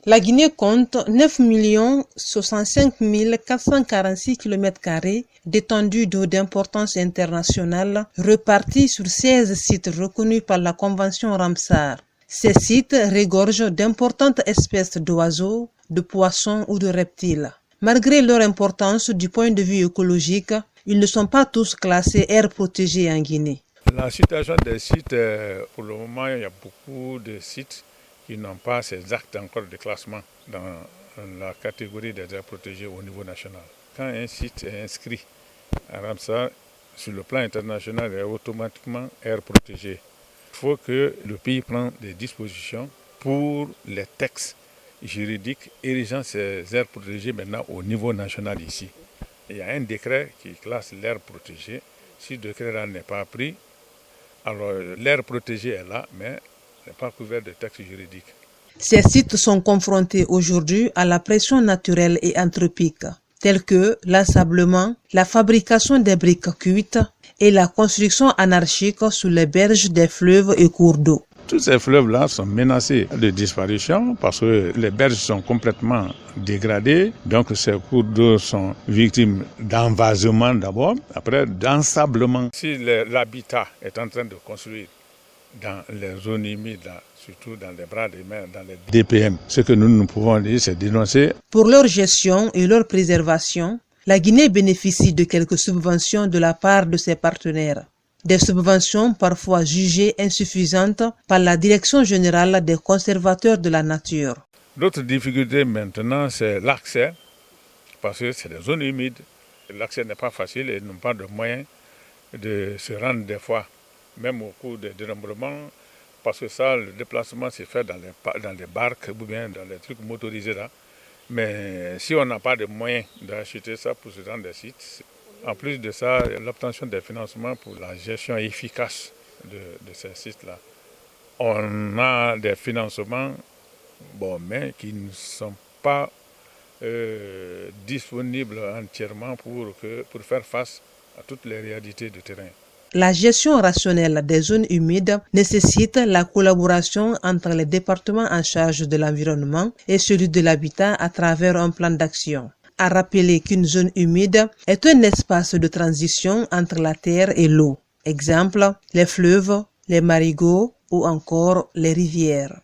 La Guinée compte 9 065 446 km² d'étendue d'eau d'importance internationale répartis sur 16 sites reconnus par la Convention Ramsar. Ces sites regorgent d'importantes espèces d'oiseaux, de poissons ou de reptiles. Malgré leur importance du point de vue écologique, ils ne sont pas tous classés aires protégées en Guinée. La situation des sites, pour le moment, il y a beaucoup de sites qui n'ont pas ces actes encore de classement dans la catégorie des aires protégées au niveau national. Quand un site est inscrit à Ramsar, sur le plan international, il est automatiquement aire protégée. Il faut que le pays prenne des dispositions pour les textes juridiques érigeant ces aires protégées maintenant au niveau national ici. Il y a un décret qui classe l'aire protégée. Si ce décret-là n'est pas pris, alors l'aire protégée est là, mais n'est pas couvert de textes juridiques. Ces sites sont confrontés aujourd'hui à la pression naturelle et anthropique, telles que l'assablement, la fabrication des briques cuites et la construction anarchique sur les berges des fleuves et cours d'eau. Tous ces fleuves-là sont menacés de disparition parce que les berges sont complètement dégradées. Donc ces cours d'eau sont victimes d'envasement d'abord, après d'ensablement. Si l'habitat est en train de construire dans les zones humides, surtout dans les bras de mer, dans les DPM, ce que nous pouvons dire, c'est dénoncer. Pour leur gestion et leur préservation, la Guinée bénéficie de quelques subventions de la part de ses partenaires. Des subventions parfois jugées insuffisantes par la Direction générale des conservateurs de la nature. L'autre difficulté maintenant, c'est l'accès, parce que c'est des zones humides. L'accès n'est pas facile et ils n'ont pas de moyens de se rendre des fois, même au cours des dénombrements, parce que ça, le déplacement s'est fait dans les barques ou bien dans les trucs motorisés là. Mais si on n'a pas de moyens d'acheter ça pour se rendre des sites, en plus de ça, l'obtention des financements pour la gestion efficace de ces sites-là. On a des financements, mais qui ne sont pas disponibles entièrement pour faire face à toutes les réalités du terrain. La gestion rationnelle des zones humides nécessite la collaboration entre les départements en charge de l'environnement et celui de l'habitat à travers un plan d'action. À rappeler qu'une zone humide est un espace de transition entre la terre et l'eau. Exemple, les fleuves, les marigots ou encore les rivières.